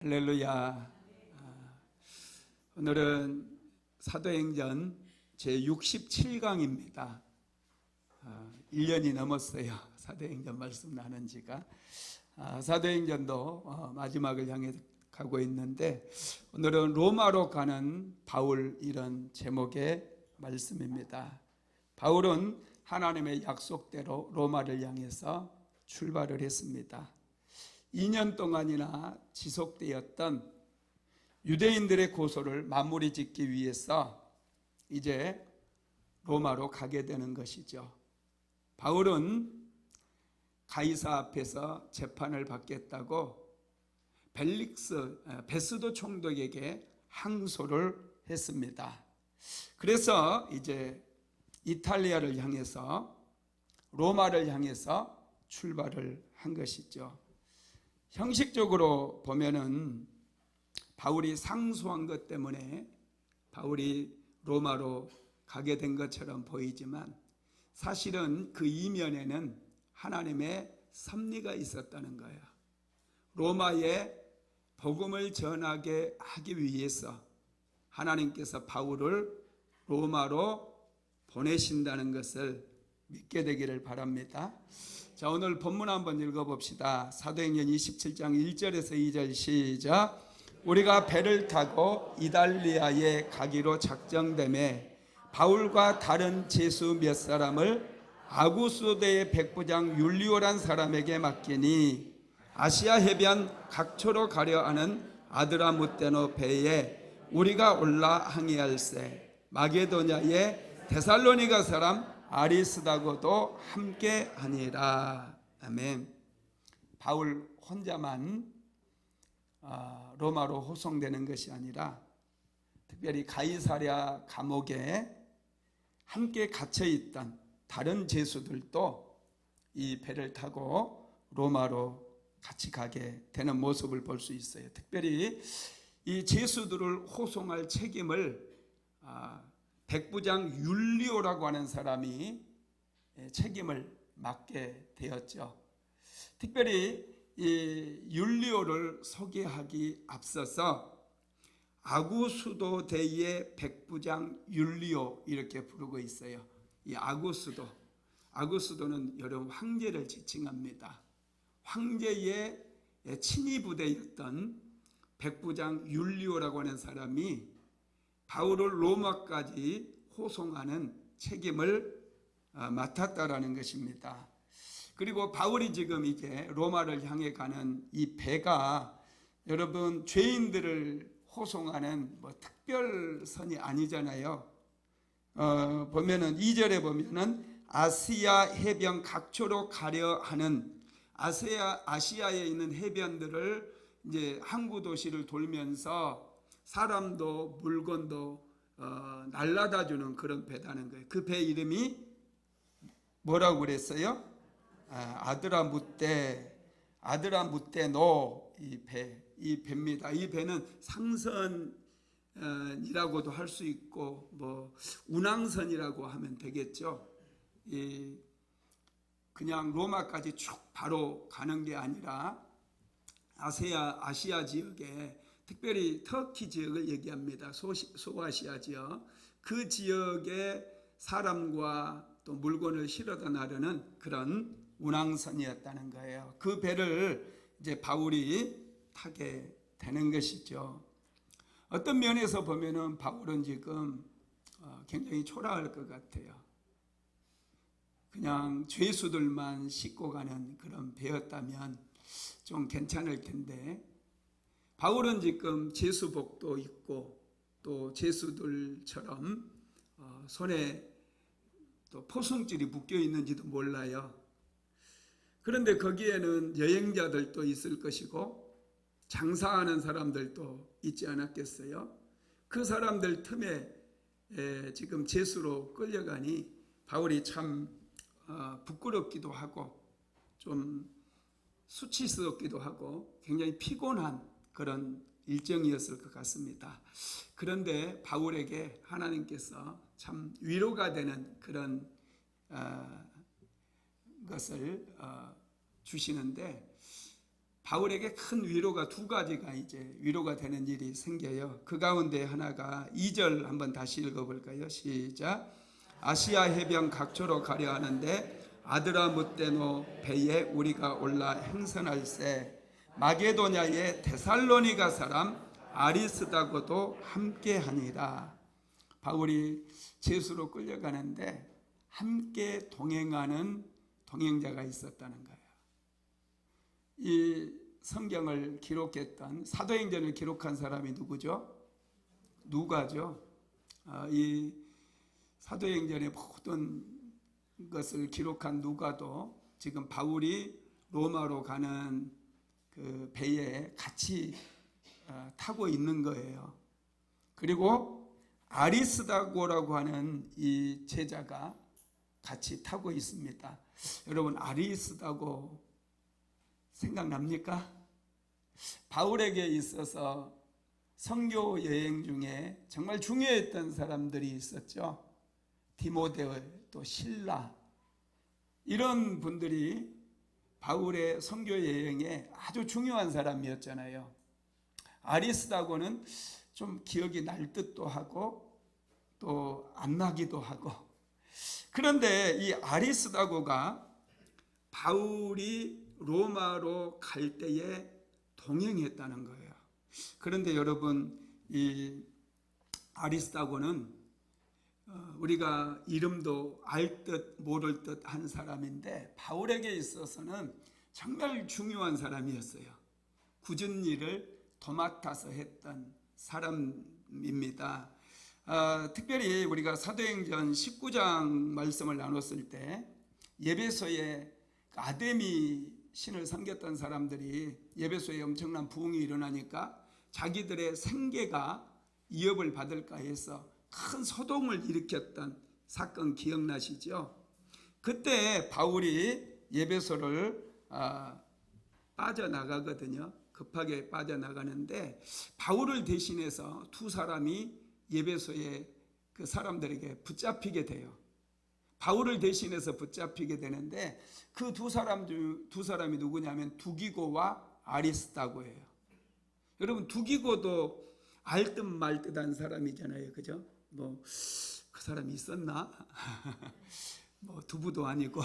할렐루야. 오늘은 사도행전 제67강입니다. 1년이 넘었어요. 사도행전 말씀 나눈 지가. 사도행전도 마지막을 향해 가고 있는데, 오늘은 로마로 가는 바울, 이런 제목의 말씀입니다. 바울은 하나님의 약속대로 로마를 향해서 출발을 했습니다. 2년 동안이나 지속되었던 유대인들의 고소를 마무리 짓기 위해서 이제 로마로 가게 되는 것이죠. 바울은 가이사 앞에서 재판을 받겠다고 베스도 총독에게 항소를 했습니다. 그래서 이제 이탈리아를 향해서, 로마를 향해서 출발을 한 것이죠. 형식적으로 보면은 바울이 상소한 것 때문에 바울이 로마로 가게 된 것처럼 보이지만, 사실은 그 이면에는 하나님의 섭리가 있었다는 거예요. 로마에 복음을 전하게 하기 위해서 하나님께서 바울을 로마로 보내신다는 것을 믿게 되기를 바랍니다. 자, 오늘 본문 한번 읽어봅시다. 사도행전 27장 1절에서 2절 시작. 우리가 배를 타고 이달리아에 가기로 작정되매 바울과 다른 제수 몇 사람을 아구스도의 백부장 율리오란 사람에게 맡기니, 아시아 해변 각초로 가려 하는 아드라무테노 배에 우리가 올라 항해할세. 마게도냐의 데살로니가 사람 아리스다고도 함께 하니라. 아멘. 바울 혼자만 로마로 호송되는 것이 아니라, 특별히 가이사랴 감옥에 함께 갇혀 있던 다른 제수들도 이 배를 타고 로마로 같이 가게 되는 모습을 볼 수 있어요. 특별히 이 제수들을 호송할 책임을 백부장 율리오라고 하는 사람이 책임을 맡게 되었죠. 특별히 이 율리오를 소개하기 앞서서 아구수도대의 백부장 율리오, 이렇게 부르고 있어요. 이 아구수도는 여러분 황제를 지칭합니다. 황제의 친위 부대였던 백부장 율리오라고 하는 사람이 바울을 로마까지 호송하는 책임을 맡았다라는 것입니다. 그리고 바울이 지금 이제 로마를 향해 가는 이 배가, 여러분, 죄인들을 호송하는 특별선이 아니잖아요. 보면은 2절에 보면은 아시아 해변 각초로 가려 하는, 아시아에 있는 해변들을 이제 항구 도시를 돌면서 사람도 물건도 날라다 주는 그런 배다는 거예요. 그 배 이름이 뭐라고 그랬어요? 아드라무테노, 이 배입니다. 이 배는 상선이라고도 할 수 있고, 운항선이라고 하면 되겠죠. 그냥 로마까지 쭉 바로 가는 게 아니라 아시아 지역에, 특별히 터키 지역을 얘기합니다. 소아시아 지역, 그 지역에 사람과 또 물건을 실어다 나르는 그런 운항선이었다는 거예요. 그 배를 이제 바울이 타게 되는 것이죠. 어떤 면에서 보면은 바울은 지금 굉장히 초라할 것 같아요. 그냥 죄수들만 싣고 가는 그런 배였다면 좀 괜찮을 텐데, 바울은 지금 제수복도 입고 또 제수들처럼 손에 또 포승줄이 묶여 있는지도 몰라요. 그런데 거기에는 여행자들도 있을 것이고 장사하는 사람들도 있지 않았겠어요? 그 사람들 틈에 지금 제수로 끌려가니 바울이 참 부끄럽기도 하고 좀 수치스럽기도 하고 굉장히 피곤한 그런 일정이었을 것 같습니다. 그런데 바울에게 하나님께서 참 위로가 되는 그런 것을 주시는데, 바울에게 큰 위로가 두 가지가 이제 위로가 되는 일이 생겨요. 그 가운데 하나가 2절 한번 다시 읽어볼까요? 시작. 아시아 해변 각초로 가려 하는데 아드라무떼노 배에 우리가 올라 행선할세 마게도냐의 데살로니가 사람 아리스다고도 함께하니라. 바울이 제수로 끌려가는데 함께 동행하는 동행자가 있었다는 거예요. 이 성경을 기록했던 사도행전을 기록한 사람이 누구죠? 누가죠. 이 사도행전의 모든 것을 기록한 누가도 지금 바울이 로마로 가는 그 배에 같이 타고 있는 거예요. 그리고 아리스다고라고 하는 이 제자가 같이 타고 있습니다. 여러분, 아리스다고 생각납니까? 바울에게 있어서 선교 여행 중에 정말 중요했던 사람들이 있었죠. 디모데오, 또 실라, 이런 분들이 바울의 선교 여행에 아주 중요한 사람이었잖아요. 아리스다고는 좀 기억이 날 듯도 하고 또 안 나기도 하고. 그런데 이 아리스다고가 바울이 로마로 갈 때에 동행했다는 거예요. 그런데 여러분, 이 아리스다고는 우리가 이름도 알 듯 모를 듯 한 사람인데 바울에게 있어서는 정말 중요한 사람이었어요. 굳은 일을 도맡아서 했던 사람입니다. 특별히 우리가 사도행전 19장 말씀을 나눴을 때 예배소에 아데미 신을 섬겼던 사람들이 예배소에 엄청난 부흥이 일어나니까 자기들의 생계가 위협을 받을까 해서 큰 소동을 일으켰던 사건 기억나시죠? 그때 바울이 예배소를 빠져나가거든요. 급하게 빠져나가는데 바울을 대신해서 두 사람이 예배소에 그 사람들에게 붙잡히게 돼요. 바울을 대신해서 붙잡히게 되는데 그 두 사람이 누구냐면 두기고와 아리스다고예요. 여러분, 두기고도 알듯 말듯한 사람이잖아요, 그죠? 뭐 그 사람이 있었나? 뭐 두부도 아니고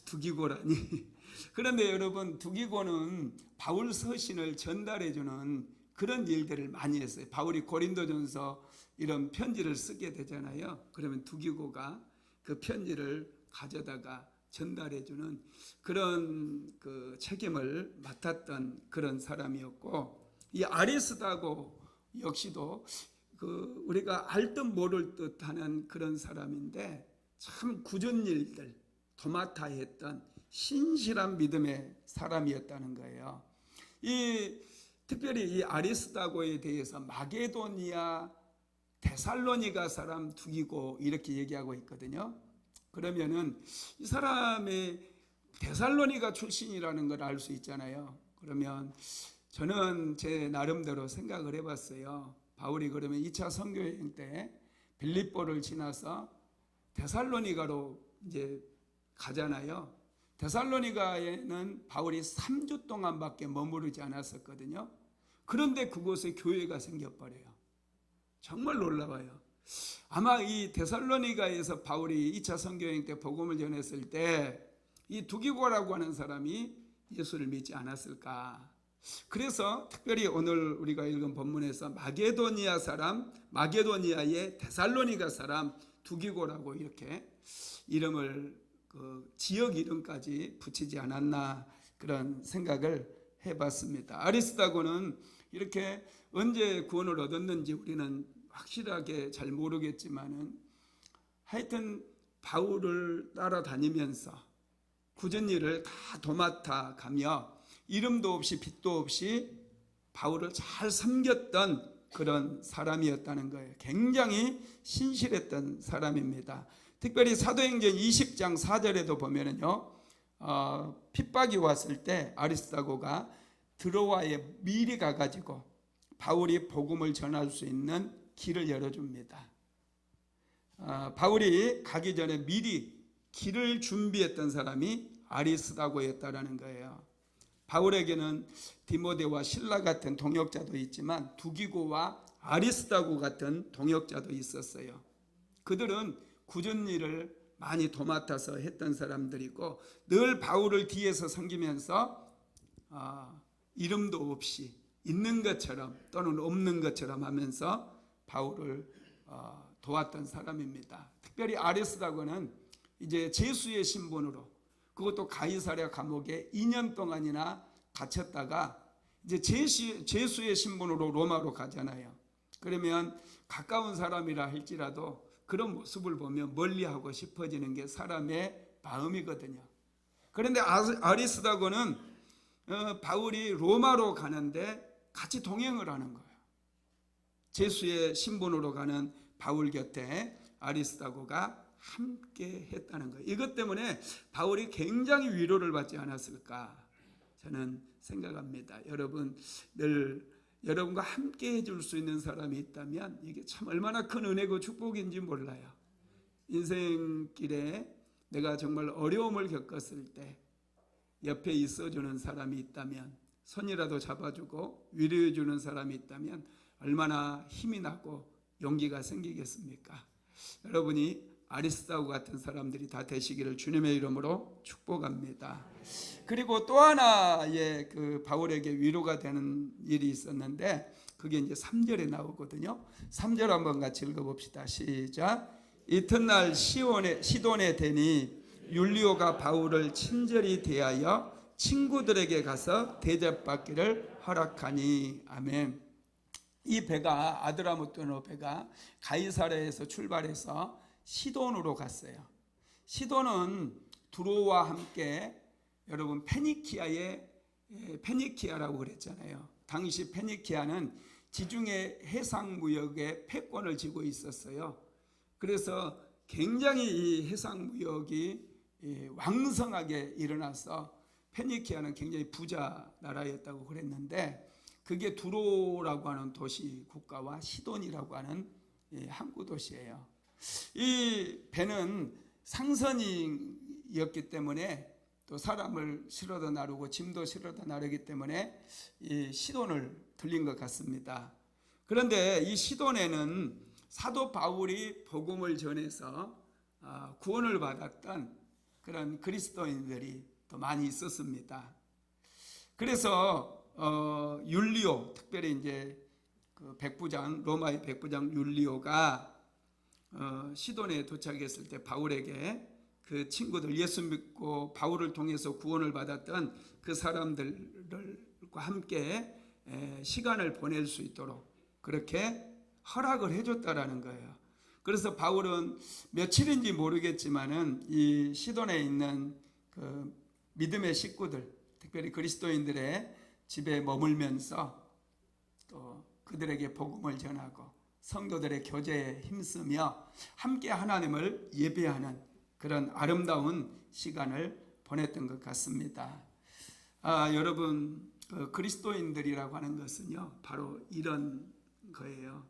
두기고라니. 그런데 여러분, 두기고는 바울 서신을 전달해주는 그런 일들을 많이 했어요. 바울이 고린도전서 이런 편지를 쓰게 되잖아요. 그러면 두기고가 그 편지를 가져다가 전달해주는 그런 그 책임을 맡았던 그런 사람이었고, 이 아리스다고 역시도 그 우리가 알 듯 모를 듯 하는 그런 사람인데 참 굳은 일들 도맡아 했던 신실한 믿음의 사람이었다는 거예요. 특별히 이 아리스다고에 대해서 마게도니아 데살로니가 사람 두기고 이렇게 얘기하고 있거든요. 그러면은 이 사람의 데살로니가 출신이라는 걸 알 수 있잖아요. 그러면 저는 제 나름대로 생각을 해봤어요. 바울이 그러면 2차 선교여행 때 빌립보를 지나서 데살로니가로 이제 가잖아요. 데살로니가에는 바울이 3주 동안밖에 머무르지 않았었거든요. 그런데 그곳에 교회가 생겨버려요. 정말 놀라워요. 아마 이 데살로니가에서 바울이 2차 선교여행 때 복음을 전했을 때 이 두기고라고 하는 사람이 예수를 믿지 않았을까. 그래서 특별히 오늘 우리가 읽은 본문에서 마게도니아 사람, 마게도니아의 데살로니가 사람 두기고라고 이렇게 이름을 지역 이름까지 붙이지 않았나, 그런 생각을 해봤습니다. 아리스다고는 이렇게 언제 구원을 얻었는지 우리는 확실하게 잘 모르겠지만은 하여튼 바울을 따라다니면서 굳은 일을 다 도맡아 가며 이름도 없이 빚도 없이 바울을 잘 섬겼던 그런 사람이었다는 거예요. 굉장히 신실했던 사람입니다. 특별히 사도행전 20장 4절에도 보면은요, 핍박이 왔을 때 아리스다고가 드로아에 미리 가가지고 바울이 복음을 전할 수 있는 길을 열어줍니다. 바울이 가기 전에 미리 길을 준비했던 사람이 아리스다고였다라는 거예요. 바울에게는 디모데와 실라 같은 동역자도 있지만 두기고와 아리스다고 같은 동역자도 있었어요. 그들은 굳은 일을 많이 도맡아서 했던 사람들이고 늘 바울을 뒤에서 섬기면서 이름도 없이 있는 것처럼 또는 없는 것처럼 하면서 바울을 도왔던 사람입니다. 특별히 아리스다고는 이제 제수의 신분으로, 그것도 가이사랴 감옥에 2년 동안이나 갇혔다가 이제 제수의 신분으로 로마로 가잖아요. 그러면 가까운 사람이라 할지라도 그런 모습을 보면 멀리하고 싶어지는 게 사람의 마음이거든요. 그런데 아리스다고는 바울이 로마로 가는데 같이 동행을 하는 거예요. 제수의 신분으로 가는 바울 곁에 아리스다고가 함께 했다는 거예요. 이것 때문에 바울이 굉장히 위로를 받지 않았을까 저는 생각합니다. 여러분, 늘 여러분과 함께 해줄 수 있는 사람이 있다면 이게 참 얼마나 큰 은혜고 축복인지 몰라요. 인생길에 내가 정말 어려움을 겪었을 때 옆에 있어주는 사람이 있다면, 손이라도 잡아주고 위로해주는 사람이 있다면 얼마나 힘이 나고 용기가 생기겠습니까? 여러분이 아리스다고 같은 사람들이 다 되시기를 주님의 이름으로 축복합니다. 그리고 또 하나의 그 바울에게 위로가 되는 일이 있었는데 그게 이제 3절에 나오거든요. 3절 한번 같이 읽어봅시다. 시작. 이튿날 시돈에 대니 율리오가 바울을 친절히 대하여 친구들에게 가서 대접받기를 허락하니. 아멘. 이 배가, 아드라무뜨노 배가 가이사랴에서 출발해서 시돈으로 갔어요. 시돈은 두로와 함께 여러분 페니키아라고 그랬잖아요. 당시 페니키아는 지중해 해상무역의 패권을 쥐고 있었어요. 그래서 굉장히 이 해상무역이 왕성하게 일어나서 페니키아는 굉장히 부자 나라였다고 그랬는데 그게 두로라고 하는 도시 국가와 시돈이라고 하는 항구 도시예요. 이 배는 상선이었기 때문에 또 사람을 실어다 나르고 짐도 실어다 나르기 때문에 이 시돈을 들린 것 같습니다. 그런데 이 시돈에는 사도 바울이 복음을 전해서 구원을 받았던 그런 그리스도인들이 또 많이 있었습니다. 그래서 율리오, 특별히 이제 그 백부장, 로마의 백부장 율리오가 시돈에 도착했을 때 바울에게 그 친구들, 예수 믿고 바울을 통해서 구원을 받았던 그 사람들과 함께 시간을 보낼 수 있도록 그렇게 허락을 해줬다라는 거예요. 그래서 바울은 며칠인지 모르겠지만은 이 시돈에 있는 그 믿음의 식구들, 특별히 그리스도인들의 집에 머물면서 또 그들에게 복음을 전하고 성도들의 교제에 힘쓰며 함께 하나님을 예배하는 그런 아름다운 시간을 보냈던 것 같습니다. 여러분, 그리스도인들이라고 하는 것은요 바로 이런 거예요.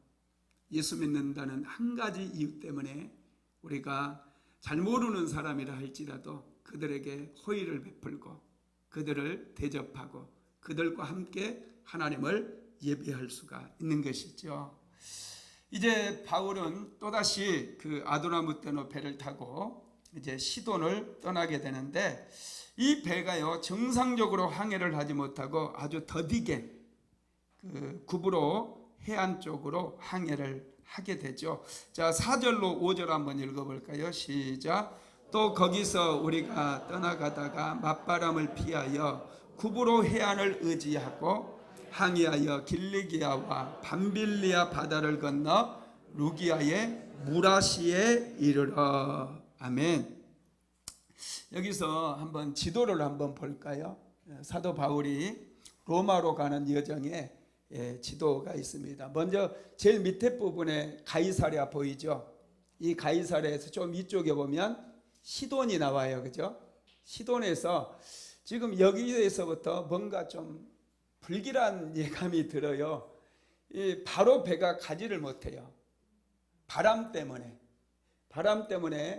예수 믿는다는 한 가지 이유 때문에 우리가 잘 모르는 사람이라 할지라도 그들에게 호의를 베풀고 그들을 대접하고 그들과 함께 하나님을 예배할 수가 있는 것이죠. 이제 바울은 또다시 그 아드라무뜨노 배를 타고 이제 시돈을 떠나게 되는데 이 배가요 정상적으로 항해를 하지 못하고 아주 더디게 그 구브로 해안 쪽으로 항해를 하게 되죠. 자, 4절로 5절 한번 읽어볼까요? 시작. 또 거기서 우리가 떠나가다가 맞바람을 피하여 구브로 해안을 의지하고 항해하여 길리기아와 밤빌리아 바다를 건너 루기아의 무라시에 이르러. 아멘. 여기서 한번 지도를 한번 볼까요? 사도 바울이 로마로 가는 여정에 지도가 있습니다. 먼저 제일 밑에 부분에 가이사랴 보이죠? 이 가이사랴에서 좀 이쪽에 보면 시돈이 나와요. 그죠? 시돈에서 지금 여기에서부터 뭔가 좀 불길한 예감이 들어요. 바로 배가 가지를 못해요. 바람 때문에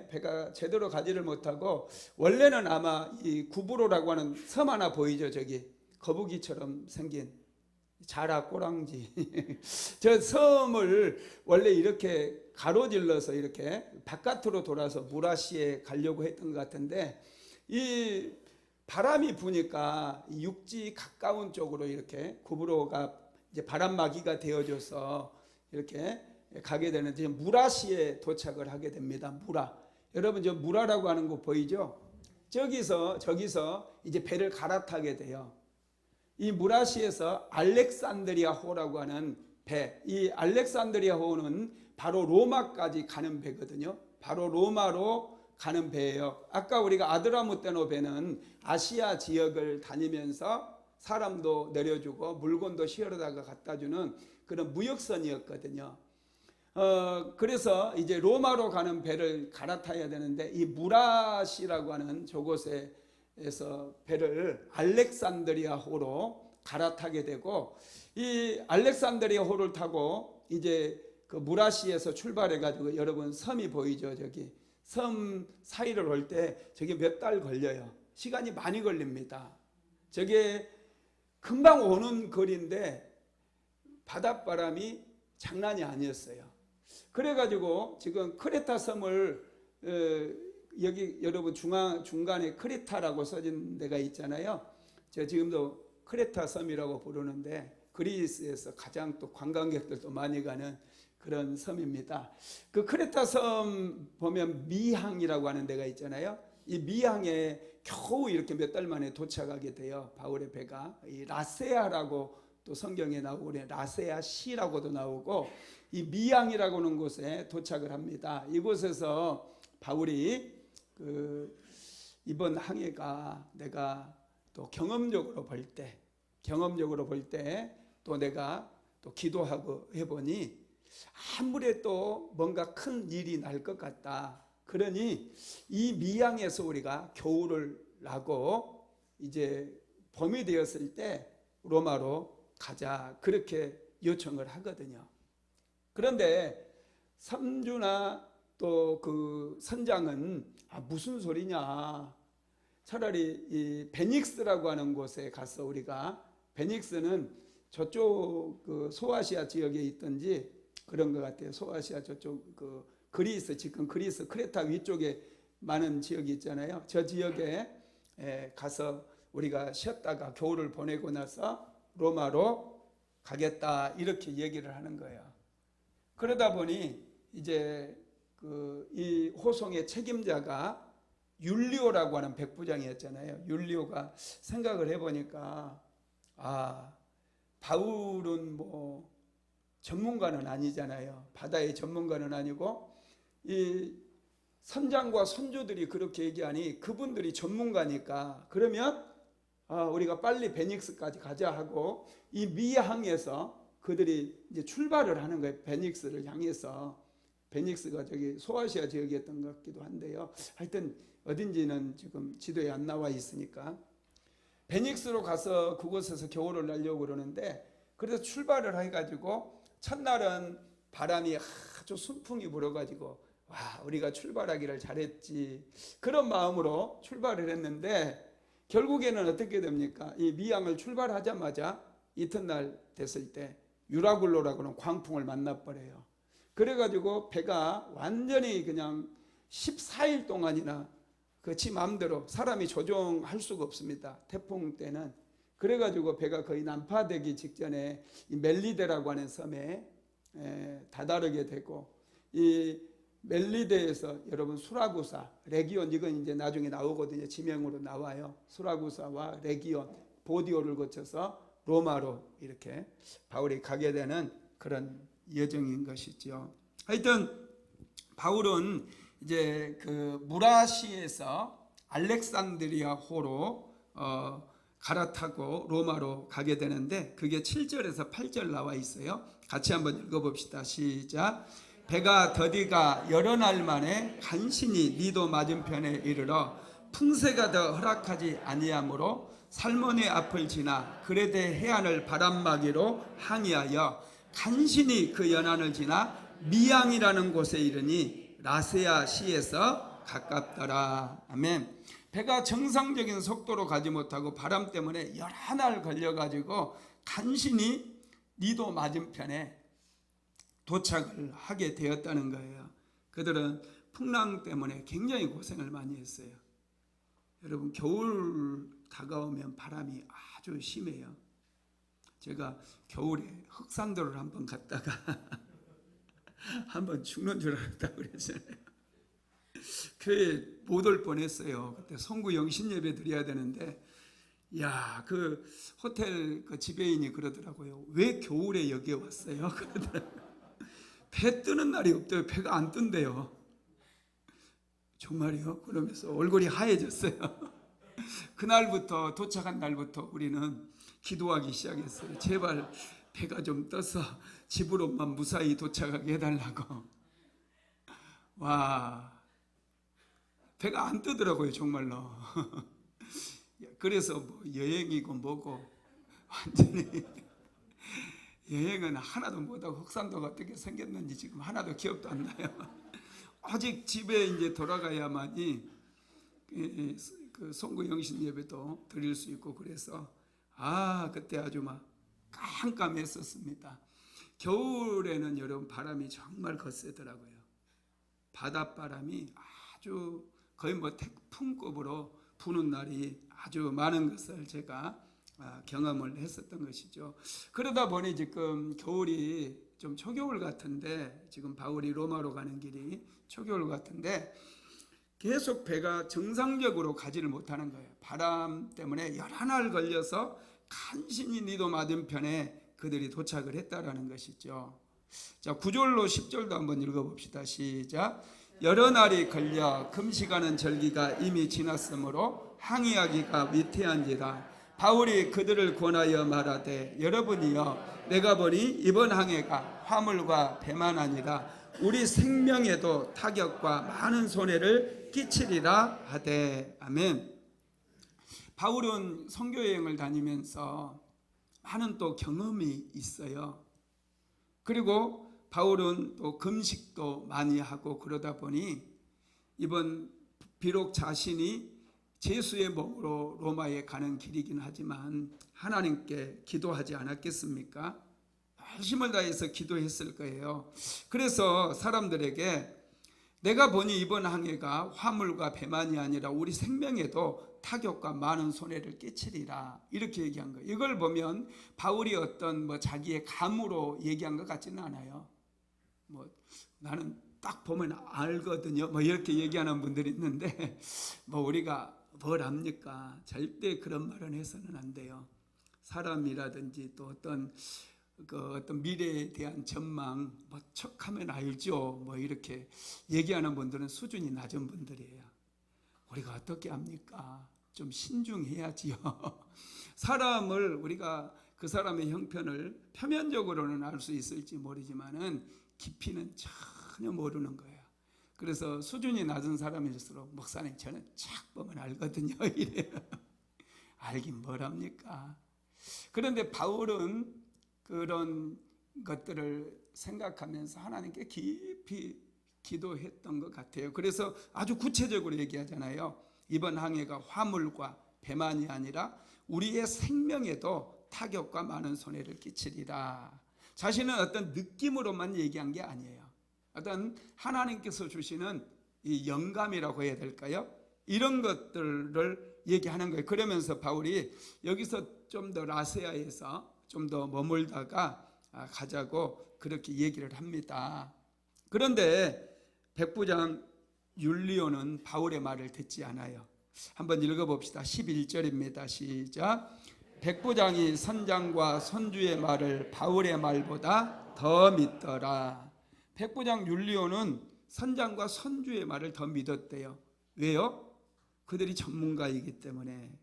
배가 제대로 가지를 못하고 원래는 아마 이 구브로라고 하는 섬 하나 보이죠? 저기 거북이처럼 생긴 자라 꼬랑지 저 섬을 원래 이렇게 가로질러서 이렇게 바깥으로 돌아서 무라시에 가려고 했던 것 같은데 이 바람이 부니까 육지 가까운 쪽으로 이렇게 구브로가 이제 바람막이가 되어져서 이렇게 가게 되는데 무라시에 도착을 하게 됩니다. 무라. 여러분 저 무라라고 하는 거 보이죠? 저기서 이제 배를 갈아타게 돼요. 이 무라시에서 알렉산드리아호라고 하는 배, 이 알렉산드리아호는 바로 로마까지 가는 배거든요. 바로 로마로 가는 배예요. 아까 우리가 아드라무테노 배는 아시아 지역을 다니면서 사람도 내려주고 물건도 실어다가 갖다주는 그런 무역선이었거든요. 그래서 이제 로마로 가는 배를 갈아타야 되는데 이 무라시라고 하는 저곳에서 배를 알렉산드리아호로 갈아타게 되고 이 알렉산드리아호를 타고 이제 그 무라시에서 출발해 가지고 여러분 섬이 보이죠? 저기 섬 사이를 올 때 저게 몇 달 걸려요. 시간이 많이 걸립니다. 저게 금방 오는 거리인데 바닷바람이 장난이 아니었어요. 그래가지고 지금 크레타 섬을 여기 여러분 중간에 크레타라고 써진 데가 있잖아요. 제가 지금도 크레타 섬이라고 부르는데 그리스에서 가장 또 관광객들도 많이 가는 그런 섬입니다. 그 크레타 섬 보면 미항이라고 하는 데가 있잖아요. 이 미항에 겨우 이렇게 몇 달 만에 도착하게 돼요. 바울의 배가 이 라세아라고 또 성경에 나오고 라세아 시라고도 나오고 이 미항이라고 하는 곳에 도착을 합니다. 이곳에서 바울이 이번 항해가 내가 또 경험적으로 볼 때 또 내가 또 기도하고 해보니 아무래도 뭔가 큰 일이 날 것 같다. 그러니 이 미항에서 우리가 겨울을 나고 이제 봄이 되었을 때 로마로 가자. 그렇게 요청을 하거든요. 그런데 삼주나 또 그 선장은 무슨 소리냐. 차라리 이 베닉스라고 하는 곳에 가서 우리가 베닉스는 저쪽 그 소아시아 지역에 있던지 그런 것 같아요. 소아시아 저쪽 그 그리스 지금 그리스 크레타 위쪽에 많은 지역이 있잖아요. 저 지역에 가서 우리가 쉬었다가 겨울을 보내고 나서 로마로 가겠다 이렇게 얘기를 하는 거예요. 그러다 보니 이제 이 호송의 책임자가 율리오라고 하는 백부장이었잖아요. 율리오가 생각을 해보니까 바울은 뭐 전문가는 아니잖아요. 바다의 전문가는 아니고 이 선장과 선조들이 그렇게 얘기하니 그분들이 전문가니까 그러면 우리가 빨리 베닉스까지 가자 하고 이 미항에서 그들이 이제 출발을 하는 거예요. 베닉스를 향해서. 베닉스가 저기 소아시아 지역이었던 것 같기도 한데요. 하여튼 어딘지는 지금 지도에 안 나와 있으니까 베닉스로 가서 그곳에서 겨울을 나려고 그러는데 그래서 출발을 해가지고 첫날은 바람이 아주 순풍이 불어가지고 우리가 출발하기를 잘했지 그런 마음으로 출발을 했는데 결국에는 어떻게 됩니까? 이 미항을 출발하자마자 이튿날 됐을 때 유라굴로라고 하는 광풍을 만나버려요. 그래가지고 배가 완전히 그냥 14일 동안이나 지 마음대로 사람이 조종할 수가 없습니다. 태풍 때는. 그래가지고 배가 거의 난파되기 직전에 이 멜리데라고 하는 섬에 다다르게 되고 이 멜리데에서 여러분 수라구사, 레기온 이건 이제 나중에 나오거든요. 지명으로 나와요. 수라구사와 레기온, 보디오를 거쳐서 로마로 이렇게 바울이 가게 되는 그런 여정인 것이죠. 하여튼 바울은 이제 그 무라시에서 알렉산드리아호로 갈아타고 로마로 가게 되는데 그게 7절에서 8절 나와 있어요. 같이 한번 읽어봅시다. 시작. 배가 더디가 여러 날 만에 간신히 니도 맞은편에 이르러 풍세가 더 허락하지 아니하므로 살몬의 앞을 지나 그레데 해안을 바람막이로 항해하여 간신히 그 연안을 지나 미항이라는 곳에 이르니 라세아 시에서 가깝더라. 아멘. 배가 정상적인 속도로 가지 못하고 바람 때문에 여러 날 걸려가지고 간신히 니도 맞은편에 도착을 하게 되었다는 거예요. 그들은 풍랑 때문에 굉장히 고생을 많이 했어요. 여러분, 겨울 다가오면 바람이 아주 심해요. 제가 겨울에 흑산도를 한번 갔다가 한번 죽는 줄 알았다고 그랬잖아요. 교회 못 올 뻔했어요. 그때 성구 영신 예배 드려야 되는데, 야, 그 호텔 그 지배인이 그러더라고요. 왜 겨울에 여기에 왔어요? 그러더라고요. 배 뜨는 날이 없대요. 배가 안 뜬대요. 정말이요? 그러면서 얼굴이 하얘졌어요. 그날부터, 도착한 날부터 우리는 기도하기 시작했어요. 제발 배가 좀 떠서 집으로만 무사히 도착하게 해달라고. 와, 배가 안 뜨더라고요, 정말로. 그래서 뭐 여행이고 뭐고 완전히 여행은 하나도 못하고 흑산도가 어떻게 생겼는지 지금 하나도 기억도 안 나요. 오직 집에 이제 돌아가야만이 그 송구 영신 예배도 드릴 수 있고, 그래서 그때 아주 막 깜깜했었습니다. 겨울에는 여러분 바람이 정말 거세더라고요. 바닷바람이 아주 거의 뭐 태풍급으로 부는 날이 아주 많은 것을 제가 경험을 했었던 것이죠. 그러다 보니 지금 겨울이 좀 초겨울 같은데, 지금 바울이 로마로 가는 길이 초겨울 같은데 계속 배가 정상적으로 가지를 못하는 거예요. 바람 때문에 여러 날 걸려서 간신히 니도 맞은편에 그들이 도착을 했다라는 것이죠. 자, 9절로 10절도 한번 읽어봅시다. 시작. 여러 날이 걸려 금식하는 절기가 이미 지났으므로 항의하기가 위태한지라. 바울이 그들을 권하여 말하되, 여러분이여, 내가 보니 이번 항해가 화물과 배만 아니라 우리 생명에도 타격과 많은 손해를 끼치리라 하되. 아멘. 바울은 선교여행을 다니면서 많은 또 경험이 있어요. 그리고 바울은 또 금식도 많이 하고, 그러다 보니 이번 비록 자신이 제수의 몸으로 로마에 가는 길이긴 하지만 하나님께 기도하지 않았겠습니까? 힘을 다해서 기도했을 거예요. 그래서 사람들에게 내가 보니 이번 항해가 화물과 배만이 아니라 우리 생명에도 타격과 많은 손해를 끼치리라, 이렇게 얘기한 거예요. 이걸 보면 바울이 어떤 뭐 자기의 감으로 얘기한 것 같지는 않아요. 뭐 나는 딱 보면 알거든요, 뭐 이렇게 얘기하는 분들이 있는데, 뭐 우리가 뭘 압니까? 절대 그런 말은 해서는 안 돼요. 사람이라든지 또 어떤 미래에 대한 전망, 뭐 척하면 알죠, 뭐 이렇게 얘기하는 분들은 수준이 낮은 분들이에요. 우리가 어떻게 합니까? 좀 신중해야지요. 사람을 우리가 그 사람의 형편을 표면적으로는 알 수 있을지 모르지만은 깊이는 전혀 모르는 거예요. 그래서 수준이 낮은 사람일수록 목사님 저는 착 보면 알거든요, 이래요. 알긴 뭘 합니까? 그런데 바울은 그런 것들을 생각하면서 하나님께 깊이 기도했던 것 같아요. 그래서 아주 구체적으로 얘기하잖아요. 이번 항해가 화물과 배만이 아니라 우리의 생명에도 타격과 많은 손해를 끼치리라. 자신은 어떤 느낌으로만 얘기한 게 아니에요. 어떤 하나님께서 주시는 이 영감이라고 해야 될까요? 이런 것들을 얘기하는 거예요. 그러면서 바울이 여기서 좀 더 라세아에서 좀 더 머물다가 가자고 그렇게 얘기를 합니다. 그런데 백부장 율리오는 바울의 말을 듣지 않아요. 한번 읽어봅시다. 11절입니다. 시작. 백부장이 선장과 선주의 말을 바울의 말보다 더 믿더라. 백부장 율리오는 선장과 선주의 말을 더 믿었대요. 왜요? 그들이 전문가이기 때문에.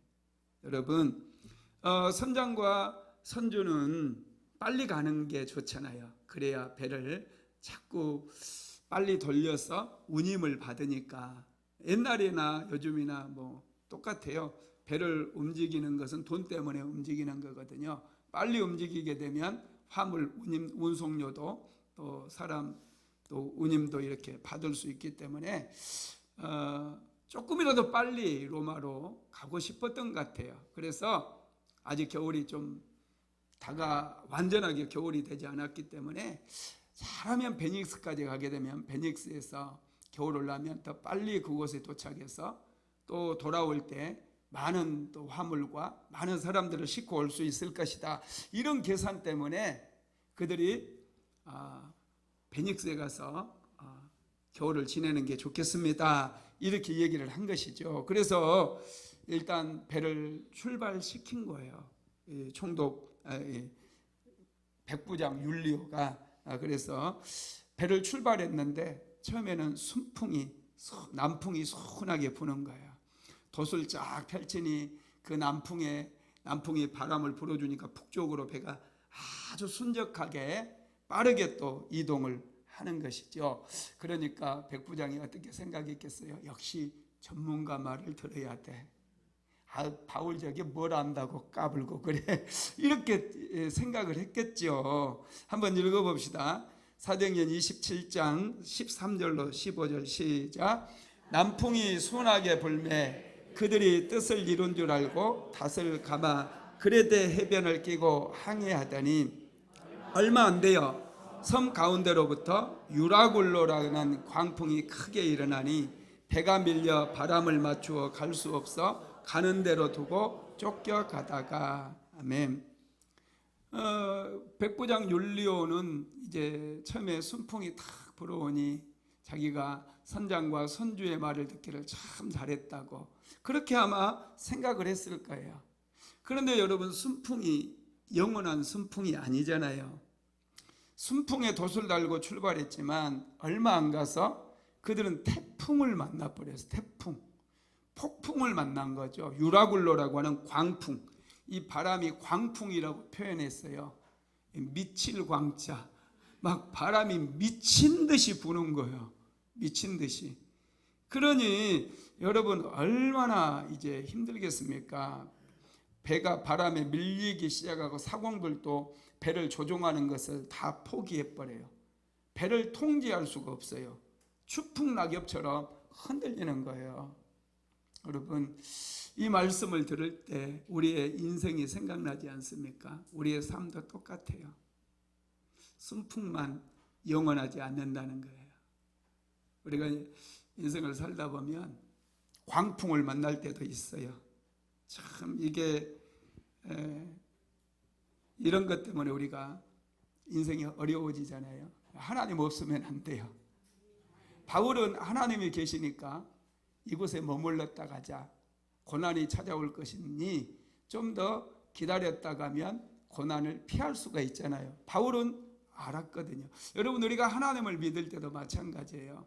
여러분, 선장과 선주는 빨리 가는 게 좋잖아요. 그래야 배를 자꾸 빨리 돌려서 운임을 받으니까. 옛날이나 요즘이나 뭐 똑같아요. 배를 움직이는 것은 돈 때문에 움직이는 거거든요. 빨리 움직이게 되면 화물 운송료도 또 사람 또 운임도 이렇게 받을 수 있기 때문에 조금이라도 빨리 로마로 가고 싶었던 것 같아요. 그래서 아직 겨울이 좀 완전하게 겨울이 되지 않았기 때문에 잘하면 베닉스까지 가게 되면 베닉스에서 겨울 올라면 더 빨리 그곳에 도착해서 또 돌아올 때 많은 또 화물과 많은 사람들을 싣고 올 수 있을 것이다. 이런 계산 때문에 그들이 베닉스에 가서 겨울을 지내는 게 좋겠습니다. 이렇게 얘기를 한 것이죠. 그래서 일단 배를 출발시킨 거예요. 총독 백부장 율리오가. 그래서 배를 출발했는데 처음에는 남풍이 순하게 부는 거예요. 돛을 쫙 펼치니 그 남풍이 바람을 불어주니까 북쪽으로 배가 아주 순적하게 빠르게 또 이동을 하는 것이죠. 그러니까 백부장이 어떻게 생각했겠어요? 역시 전문가 말을 들어야 돼. 바울 저게 뭘 안다고 까불고 그래. 이렇게 생각을 했겠죠. 한번 읽어봅시다. 사도행전 27장 13절로 15절 시작. 남풍이 순하게 불매 그들이 뜻을 이룬 줄 알고 닷을 감아 그레데 해변을 끼고 항해하더니 얼마 안 돼요. 섬 가운데로부터 유라굴로라는 광풍이 크게 일어나니 배가 밀려 바람을 맞추어 갈 수 없어 가는 대로 두고 쫓겨가다가. 아멘. 백부장 율리오는 이제 처음에 순풍이 탁 불어오니 자기가 선장과 선주의 말을 듣기를 참 잘했다고 그렇게 아마 생각을 했을 거예요. 그런데 여러분, 순풍이 영원한 순풍이 아니잖아요. 순풍에 돛을 달고 출발했지만 얼마 안 가서 그들은 태풍을 만나버렸어요. 폭풍을 만난 거죠. 유라굴로라고 하는 광풍. 이 바람이 광풍이라고 표현했어요. 미칠 광자. 막 바람이 미친 듯이 부는 거예요. 미친 듯이. 그러니 여러분 얼마나 이제 힘들겠습니까? 배가 바람에 밀리기 시작하고 사공들도 배를 조종하는 것을 다 포기해버려요. 배를 통제할 수가 없어요. 추풍낙엽처럼 흔들리는 거예요. 여러분, 이 말씀을 들을 때 우리의 인생이 생각나지 않습니까? 우리의 삶도 똑같아요. 순풍만 영원하지 않는다는 거예요. 우리가 인생을 살다 보면 광풍을 만날 때도 있어요. 참 이게 이런 것 때문에 우리가 인생이 어려워지잖아요. 하나님 없으면 안 돼요. 바울은 하나님이 계시니까 이곳에 머물렀다 가자. 고난이 찾아올 것이니 좀 더 기다렸다 가면 고난을 피할 수가 있잖아요. 바울은 알았거든요. 여러분, 우리가 하나님을 믿을 때도 마찬가지예요.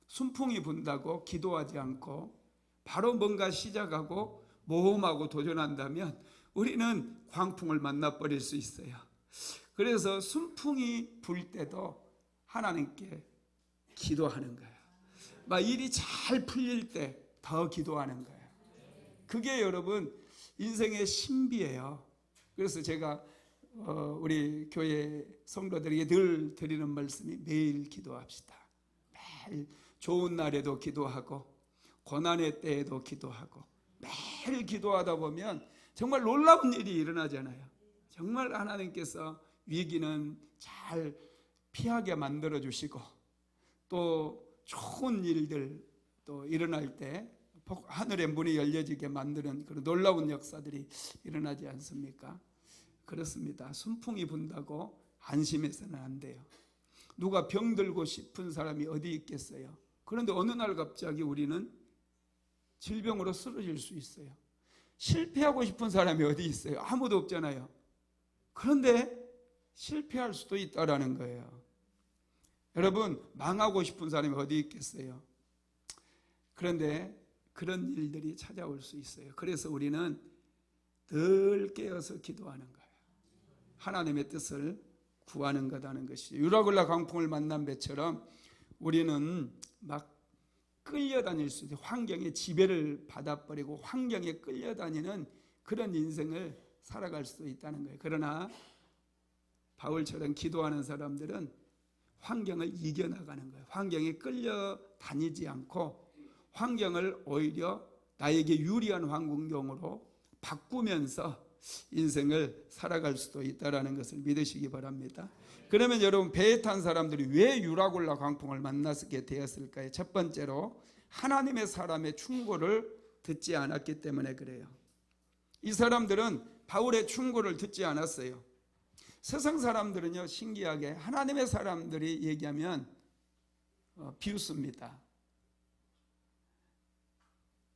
순풍이 분다고 기도하지 않고 바로 뭔가 시작하고 모험하고 도전한다면 우리는 광풍을 만나버릴 수 있어요. 그래서 순풍이 불 때도 하나님께 기도하는 거예요. 막 일이 잘 풀릴 때 더 기도하는 거예요. 그게 여러분 인생의 신비예요. 그래서 제가 우리 교회 성도들에게 늘 드리는 말씀이 매일 기도합시다. 매일 좋은 날에도 기도하고 고난의 때에도 기도하고 매일 기도하다 보면 정말 놀라운 일이 일어나잖아요. 정말 하나님께서 위기는 잘 피하게 만들어 주시고 또 좋은 일들 또 일어날 때 하늘의 문이 열려지게 만드는 그런 놀라운 역사들이 일어나지 않습니까? 그렇습니다. 순풍이 분다고 안심해서는 안 돼요. 누가 병들고 싶은 사람이 어디 있겠어요? 그런데 어느 날 갑자기 우리는 질병으로 쓰러질 수 있어요. 실패하고 싶은 사람이 어디 있어요? 아무도 없잖아요. 그런데 실패할 수도 있다라는 거예요. 여러분, 망하고 싶은 사람이 어디 있겠어요? 그런데 그런 일들이 찾아올 수 있어요. 그래서 우리는 늘 깨어서 기도하는 거예요. 하나님의 뜻을 구하는 거다는 것이죠. 유라굴라 광풍을 만난 배처럼 우리는 막 끌려다닐 수 있어요. 환경에 지배를 받아버리고 환경에 끌려다니는 그런 인생을 살아갈 수도 있다는 거예요. 그러나 바울처럼 기도하는 사람들은 환경을 이겨나가는 거예요. 환경에 끌려다니지 않고 환경을 오히려 나에게 유리한 환경으로 바꾸면서 인생을 살아갈 수도 있다는 것을 믿으시기 바랍니다. 그러면 여러분, 배에 탄 사람들이 왜 유라굴라 광풍을 만나게 되었을까요? 첫 번째로 하나님의 사람의 충고를 듣지 않았기 때문에 그래요. 이 사람들은 바울의 충고를 듣지 않았어요. 세상 사람들은요, 신기하게 하나님의 사람들이 얘기하면 비웃습니다.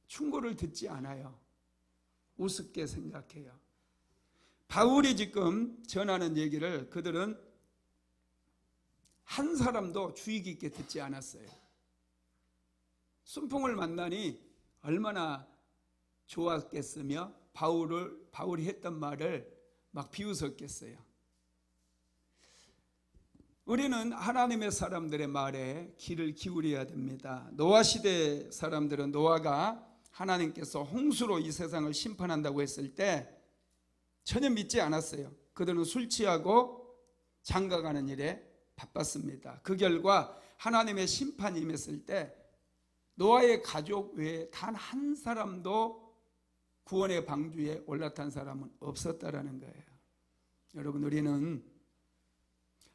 충고를 듣지 않아요. 우습게 생각해요. 바울이 지금 전하는 얘기를 그들은 한 사람도 주의 깊게 듣지 않았어요. 순풍을 만나니 얼마나 좋았겠으며 바울이 했던 말을 막 비웃었겠어요. 우리는 하나님의 사람들의 말에 귀를 기울여야 됩니다. 노아 시대 사람들은 노아가 하나님께서 홍수로 이 세상을 심판한다고 했을 때 전혀 믿지 않았어요. 그들은 술 취하고 장가가는 일에 바빴습니다. 그 결과 하나님의 심판이 임했을 때 노아의 가족 외에 단 한 사람도 구원의 방주에 올라탄 사람은 없었다라는 거예요. 여러분, 우리는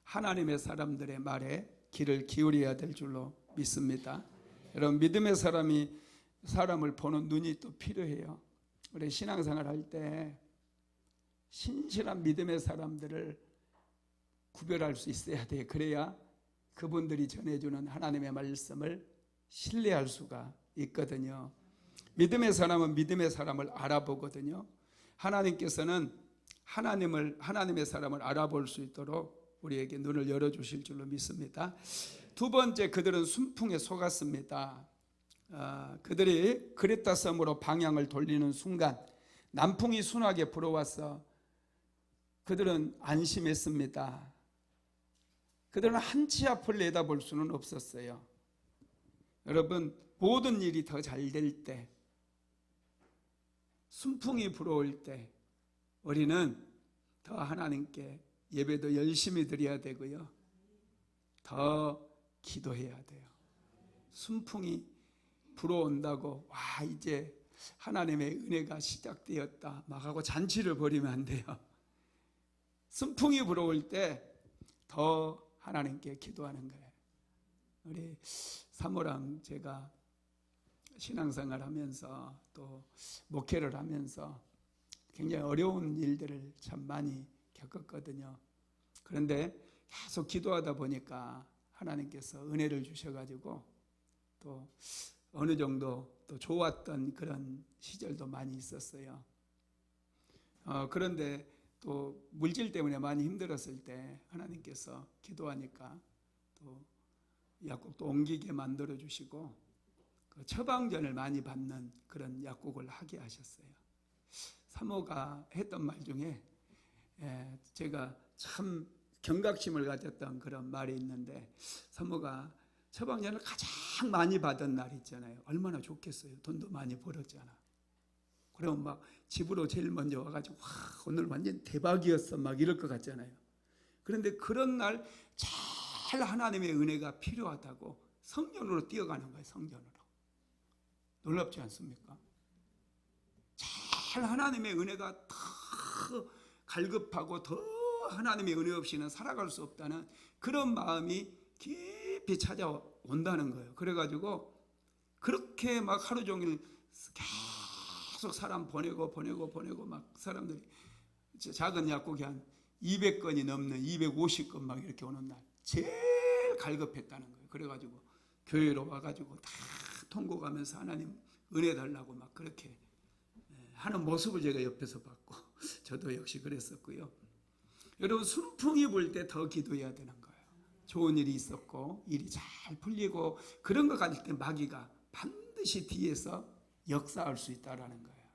하나님의 사람들의 말에 귀를 기울여야 될 줄로 믿습니다. 여러분, 믿음의 사람을 보는 눈이 또 필요해요. 우리 신앙생활 할 때 신실한 믿음의 사람들을 구별할 수 있어야 돼. 그래야 그분들이 전해주는 하나님의 말씀을 신뢰할 수가 있거든요. 믿음의 사람은 믿음의 사람을 알아보거든요. 하나님께서는 하나님의 사람을 알아볼 수 있도록 우리에게 눈을 열어주실 줄로 믿습니다. 두 번째, 그들은 순풍에 속았습니다. 그들이 그레타 섬으로 방향을 돌리는 순간 남풍이 순하게 불어와서 그들은 안심했습니다. 그들은 한치 앞을 내다볼 수는 없었어요. 여러분, 모든 일이 더 잘 될 때, 순풍이 불어올 때 우리는 더 하나님께 예배도 열심히 드려야 되고요, 더 기도해야 돼요. 순풍이 불어온다고 와 이제 하나님의 은혜가 시작되었다 막 하고 잔치를 벌이면 안 돼요. 순풍이 불어올 때 더 하나님께 기도하는 거예요. 우리 사모랑 제가 신앙생활 하면서 또 목회를 하면서 굉장히 어려운 일들을 참 많이 겪었거든요. 그런데 계속 기도하다 보니까 하나님께서 은혜를 주셔가지고 또 어느 정도 또 좋았던 그런 시절도 많이 있었어요. 그런데 또 물질 때문에 많이 힘들었을 때 하나님께서 기도하니까 또 약국도 옮기게 만들어 주시고 그 처방전을 많이 받는 그런 약국을 하게 하셨어요. 사모가 했던 말 중에 제가 참 경각심을 가졌던 그런 말이 있는데, 사모가 처방전을 가장 많이 받은 날 있잖아요. 얼마나 좋겠어요. 돈도 많이 벌었잖아. 그러면 막 집으로 제일 먼저 와가지고 와 오늘 완전 대박이었어 막 이럴 것 같잖아요. 그런데 그런 날 잘 하나님의 은혜가 필요하다고 성전으로 뛰어가는 거예요. 성전으로. 놀랍지 않습니까? 잘 하나님의 은혜가 더 갈급하고 더 하나님의 은혜 없이는 살아갈 수 없다는 그런 마음이 깊이 찾아온다는 거예요. 그래가지고 그렇게 막 하루 종일 계속 사람 보내고 막 사람들이 작은 약국이 한 200건이 넘는 250건 막 이렇게 오는 날 제일 갈급했다는 거예요. 그래가지고 교회로 와가지고 다 통곡하면서 하나님 은혜 달라고 막 그렇게 하는 모습을 제가 옆에서 봤고 저도 역시 그랬었고요. 여러분, 순풍이 불 때 더 기도해야 되는 거예요. 좋은 일이 있었고 일이 잘 풀리고 그런 거 가질 때 마귀가 반드시 뒤에서 역사할 수 있다는 거예요.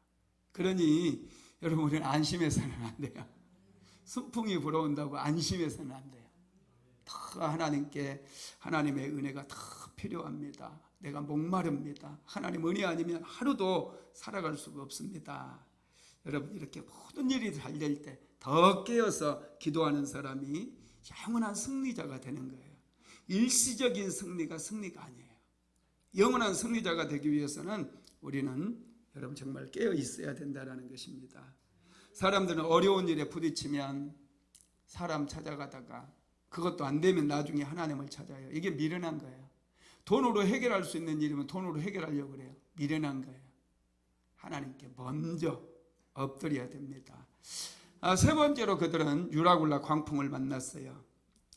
그러니 여러분, 우리는 안심해서는 안 돼요. 순풍이 불어온다고 안심해서는 안 돼요. 더 하나님의 은혜가 더 필요합니다. 내가 목마릅니다. 하나님 은혜 아니면 하루도 살아갈 수가 없습니다. 여러분, 이렇게 모든 일이 잘 될 때 더 깨어서 기도하는 사람이 영원한 승리자가 되는 거예요. 일시적인 승리가 아니에요. 영원한 승리자가 되기 위해서는 우리는 여러분 정말 깨어 있어야 된다는 것입니다. 사람들은 어려운 일에 부딪히면 사람 찾아가다가 그것도 안 되면 나중에 하나님을 찾아요. 이게 미련한 거예요. 돈으로 해결할 수 있는 일이면 돈으로 해결하려고 그래요. 미련한 거예요. 하나님께 먼저 엎드려야 됩니다. 세 번째로 그들은 유라굴라 광풍을 만났어요.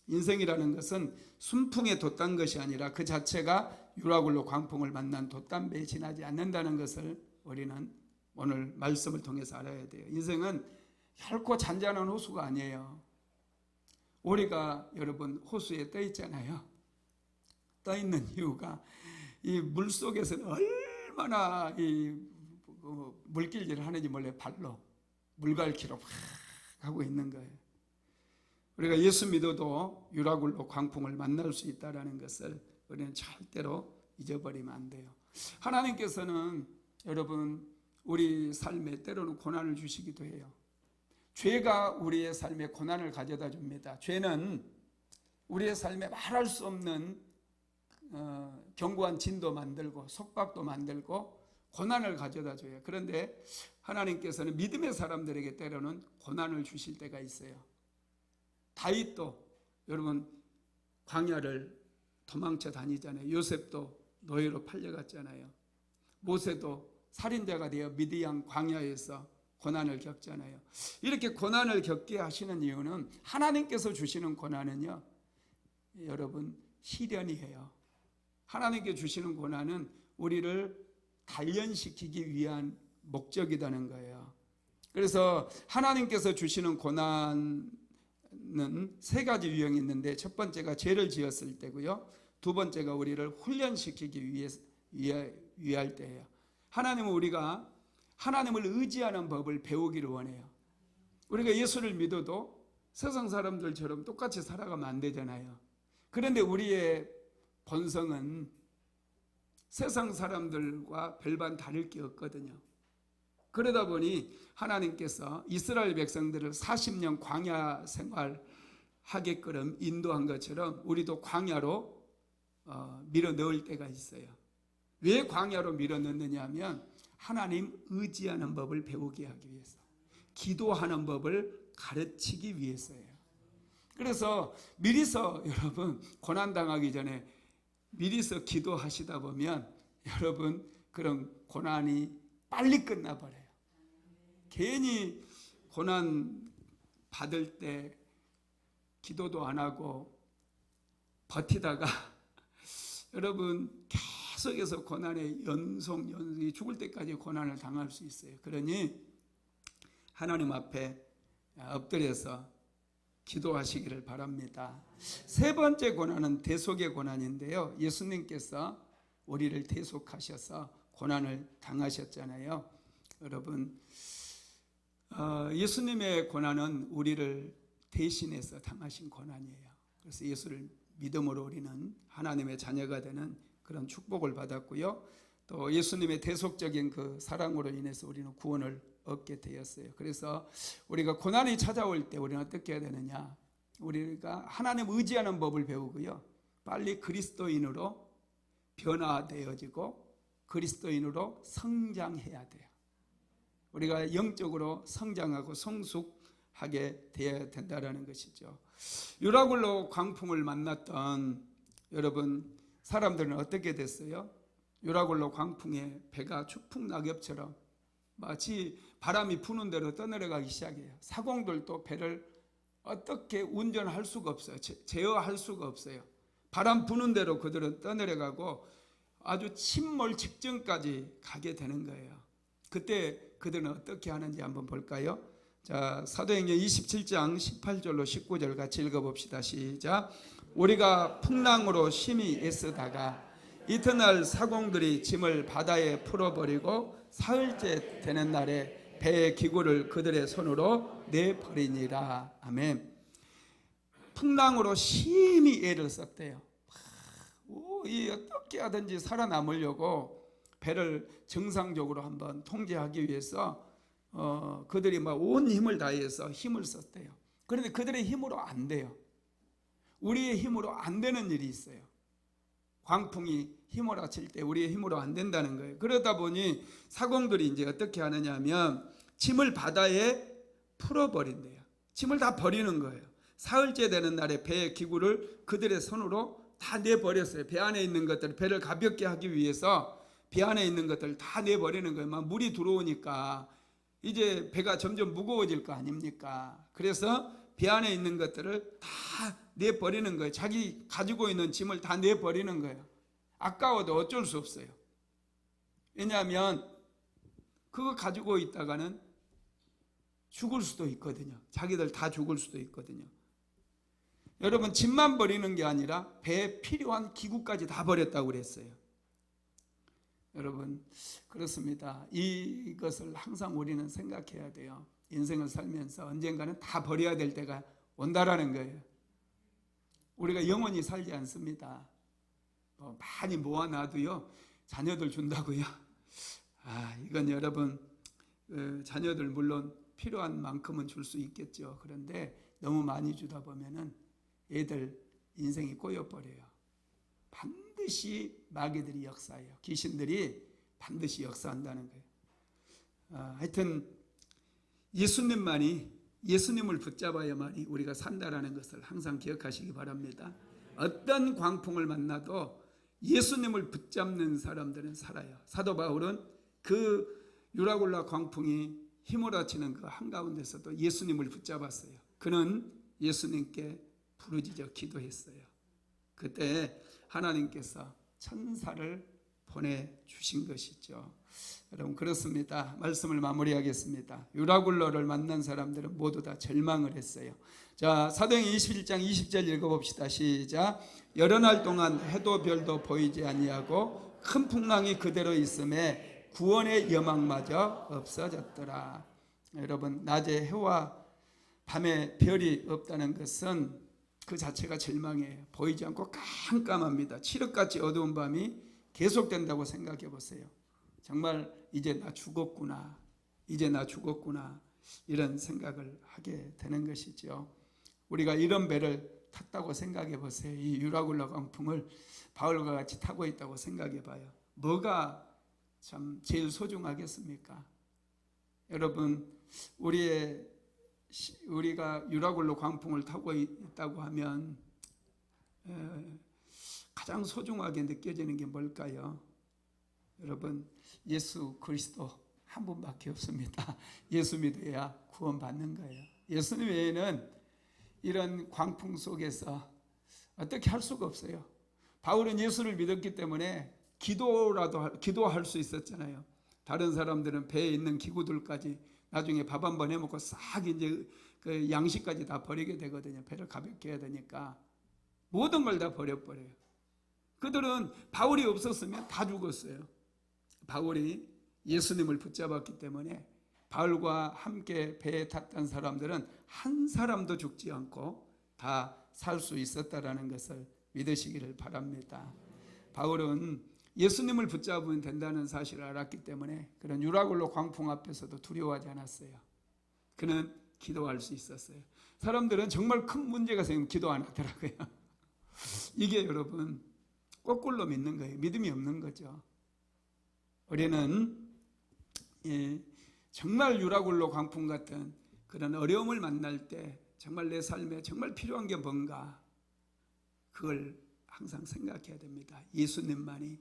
인생이라는 것은 순풍에 돛단 것이 아니라 그 자체가 유라굴로 광풍을 만난 돛담배에 지나지 않는다는 것을 우리는 오늘 말씀을 통해서 알아야 돼요. 인생은 결코 잔잔한 호수가 아니에요. 우리가 여러분 호수에 떠 있잖아요. 떠 있는 이유가 이 물 속에서는 얼마나 이 물길질을 하는지 몰라요. 발로 물갈퀴로 막 하고 있는 거예요. 우리가 예수 믿어도 유라굴로 광풍을 만날 수 있다는 것을 우리는 절대로 잊어버리면 안 돼요. 하나님께서는 여러분 우리 삶에 때로는 고난을 주시기도 해요. 죄가 우리의 삶에 고난을 가져다 줍니다. 죄는 우리의 삶에 말할 수 없는 견고한 진도 만들고 속박도 만들고 고난을 가져다 줘요. 그런데 하나님께서는 믿음의 사람들에게 때로는 고난을 주실 때가 있어요. 다윗도 여러분 광야를 도망쳐 다니잖아요. 요셉도 노예로 팔려갔잖아요. 모세도 살인자가 되어 미디안 광야에서 고난을 겪잖아요. 이렇게 고난을 겪게 하시는 이유는 하나님께서 주시는 고난은요, 여러분 시련이에요. 하나님께 주시는 고난은 우리를 단련시키기 위한 목적이라는 거예요. 그래서 하나님께서 주시는 고난은 세 가지 유형이 있는데, 첫 번째가 죄를 지었을 때고요, 두 번째가 우리를 훈련시키기 위할 때예요. 하나님은 우리가 하나님을 의지하는 법을 배우기를 원해요. 우리가 예수를 믿어도 세상 사람들처럼 똑같이 살아가면 안 되잖아요. 그런데 우리의 본성은 세상 사람들과 별반 다를 게 없거든요. 그러다 보니 하나님께서 이스라엘 백성들을 40년 광야 생활하게끔 인도한 것처럼 우리도 광야로 밀어 넣을 때가 있어요. 왜 광야로 밀어 넣느냐 하면 하나님 의지하는 법을 배우게 하기 위해서, 기도하는 법을 가르치기 위해서예요. 그래서 미리서 여러분 고난당하기 전에 미리서 기도하시다 보면 여러분 그런 고난이 빨리 끝나버려요. 괜히 고난 받을 때 기도도 안 하고 버티다가 여러분 계속해서 고난의 연속이 죽을 때까지 고난을 당할 수 있어요. 그러니 하나님 앞에 엎드려서 기도하시기를 바랍니다. 세 번째 고난은 대속의 고난인데요, 예수님께서 우리를 대속하셔서 고난을 당하셨잖아요. 여러분 예수님의 고난은 우리를 대신해서 당하신 고난이에요. 그래서 예수를 믿음으로 우리는 하나님의 자녀가 되는 그런 축복을 받았고요, 또 예수님의 대속적인 그 사랑으로 인해서 우리는 구원을 얻게 되었어요. 그래서 우리가 고난이 찾아올 때 우리는 어떻게 해야 되느냐, 우리가 하나님 의지하는 법을 배우고요, 빨리 그리스도인으로 변화되어지고 그리스도인으로 성장해야 돼요. 우리가 영적으로 성장하고 성숙하게 되어야 된다는 것이죠. 유라굴로 광풍을 만났던 여러분 사람들은 어떻게 됐어요? 유라굴로 광풍에 배가 추풍낙엽처럼 마치 바람이 부는 대로 떠내려가기 시작해요. 사공들도 배를 어떻게 운전할 수가 없어요. 제어할 수가 없어요. 바람 부는 대로 그들은 떠내려가고 아주 침몰 직전까지 가게 되는 거예요. 그때 그들은 어떻게 하는지 한번 볼까요? 자, 사도행전 27장 18절로 19절 같이 읽어봅시다. 시작. 우리가 풍랑으로 심히 애쓰다가 이튿날 사공들이 짐을 바다에 풀어버리고 사흘째 되는 날에 배의 기구를 그들의 손으로 내버리니라. 아멘. 풍랑으로 심히 애를 썼대요. 어떻게 하든지 살아남으려고 배를 정상적으로 한번 통제하기 위해서 그들이 온 힘을 다해서 힘을 썼대요. 그런데 그들의 힘으로 안 돼요. 우리의 힘으로 안 되는 일이 있어요. 광풍이 휘몰아칠 때 우리의 힘으로 안 된다는 거예요. 그러다 보니 사공들이 이제 어떻게 하느냐 하면 짐을 바다에 풀어버린대요. 짐을 다 버리는 거예요. 사흘째 되는 날에 배의 기구를 그들의 손으로 다 내버렸어요. 배 안에 있는 것들, 배를 가볍게 하기 위해서 배 안에 있는 것들 다 내버리는 거예요. 막 물이 들어오니까 이제 배가 점점 무거워질 거 아닙니까? 그래서 배 안에 있는 것들을 다 내버리는 거예요. 자기 가지고 있는 짐을 다 내버리는 거예요. 아까워도 어쩔 수 없어요. 왜냐하면 그거 가지고 있다가는 죽을 수도 있거든요. 자기들 다 죽을 수도 있거든요. 여러분, 짐만 버리는 게 아니라 배에 필요한 기구까지 다 버렸다고 그랬어요. 여러분, 그렇습니다. 이것을 항상 우리는 생각해야 돼요. 인생을 살면서 언젠가는 다 버려야 될 때가 온다라는 거예요. 우리가 영원히 살지 않습니다. 많이 모아놔도요, 자녀들 준다고요. 이건 여러분, 자녀들 물론 필요한 만큼은 줄 수 있겠죠. 그런데 너무 많이 주다 보면은 애들 인생이 꼬여버려요. 반드시 마귀들이 역사해요. 귀신들이 반드시 역사한다는 거예요. 하여튼 예수님을 붙잡아야만이 우리가 산다라는 것을 항상 기억하시기 바랍니다. 어떤 광풍을 만나도 예수님을 붙잡는 사람들은 살아요. 사도 바울은 그 유라굴라 광풍이 휘몰아치는 그 한가운데서도 예수님을 붙잡았어요. 그는 예수님께 부르짖어 기도했어요. 그때 하나님께서 천사를 보내주신 것이죠. 여러분, 그렇습니다. 말씀을 마무리하겠습니다. 유라굴로를 만난 사람들은 모두 다 절망을 했어요. 자, 사도행 21장 20절 읽어봅시다. 시작. 여러 날 동안 해도 별도 보이지 아니하고 큰 풍랑이 그대로 있음에 구원의 여망마저 없어졌더라. 여러분, 낮에 해와 밤에 별이 없다는 것은 그 자체가 절망이에요. 보이지 않고 깜깜합니다. 칠흑같이 어두운 밤이 계속된다고 생각해 보세요. 정말 이제 나 죽었구나, 이제 나 죽었구나, 이런 생각을 하게 되는 것이죠. 우리가 이런 배를 탔다고 생각해 보세요. 이 유라굴라 광풍을 바울과 같이 타고 있다고 생각해 봐요. 뭐가 참 제일 소중하겠습니까? 여러분, 우리가 유라굴로 광풍을 타고 있다고 하면 가장 소중하게 느껴지는 게 뭘까요? 여러분, 예수 그리스도 한 분밖에 없습니다. 예수 믿어야 구원받는 거예요. 예수님 외에는 이런 광풍 속에서 어떻게 할 수가 없어요. 바울은 예수를 믿었기 때문에 기도할 수 있었잖아요. 다른 사람들은 배에 있는 기구들까지 나중에 밥 한 번 해먹고 싹 이제 그 양식까지 다 버리게 되거든요. 배를 가볍게 해야 되니까 모든 걸 다 버려버려요. 그들은 바울이 없었으면 다 죽었어요. 바울이 예수님을 붙잡았기 때문에 바울과 함께 배에 탔던 사람들은 한 사람도 죽지 않고 다 살 수 있었다라는 것을 믿으시기를 바랍니다. 바울은 예수님을 붙잡으면 된다는 사실을 알았기 때문에 그런 유라굴로 광풍 앞에서도 두려워하지 않았어요. 그는 기도할 수 있었어요. 사람들은 정말 큰 문제가 생기면 기도 안 하더라고요. 이게 여러분 거꾸로 믿는 거예요. 믿음이 없는 거죠. 우리는 정말 유라굴로 광풍 같은 그런 어려움을 만날 때 정말 내 삶에 정말 필요한 게 뭔가, 그걸 항상 생각해야 됩니다. 예수님만이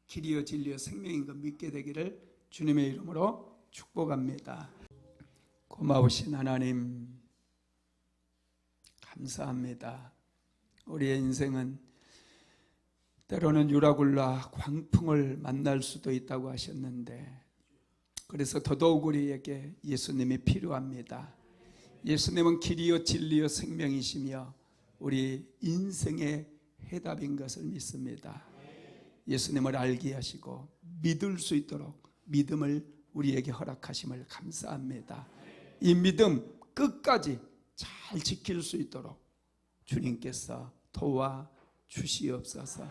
길이요 진리요 생명인 것 믿게 되기를 주님의 이름으로 축복합니다. 고마우신 하나님, 감사합니다. 우리의 인생은 때로는 유라굴라 광풍을 만날 수도 있다고 하셨는데, 그래서 더더욱 우리에게 예수님이 필요합니다. 예수님은 길이요 진리요 생명이시며 우리 인생의 해답인 것을 믿습니다. 예수님을 알게 하시고 믿을 수 있도록 믿음을 우리에게 허락하심을 감사합니다. 이 믿음 끝까지 잘 지킬 수 있도록 주님께서 도와주시옵소서.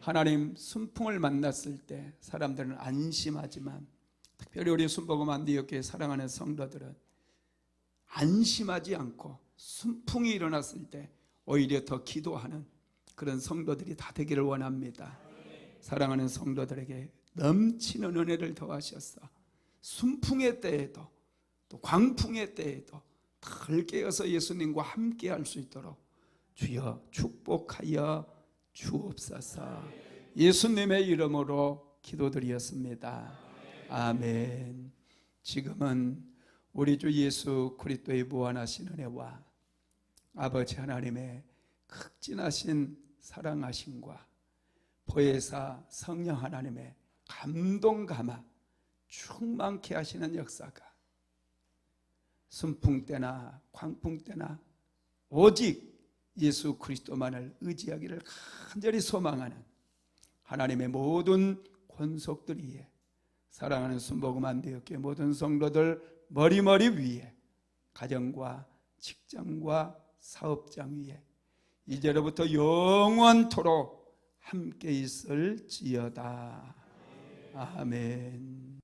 하나님, 순풍을 만났을 때 사람들은 안심하지만 특별히 우리 순복음 안디옥교회 사랑하는 성도들은 안심하지 않고 순풍이 일어났을 때 오히려 더 기도하는 그런 성도들이 다 되기를 원합니다. 사랑하는 성도들에게 넘치는 은혜를 더하셔서 순풍의 때에도 또 광풍의 때에도 덜 깨어서 예수님과 함께 할 수 있도록 주여 축복하여 주옵소서. 예수님의 이름으로 기도드리었습니다. 아멘. 지금은 우리 주 예수 그리스도의 무한하신 은혜와 아버지 하나님의 극진하신 사랑하심과 보혜사 성령 하나님의 감동 감화 충만케 하시는 역사가 순풍 때나 광풍 때나 오직 예수 그리스도만을 의지하기를 간절히 소망하는 하나님의 모든 권속들 위에 사랑하는 순복음한 대학교의 모든 성도들 머리머리 위에 가정과 직장과 사업장 위에 이제로부터 영원토록 함께 있을지어다. 아멘.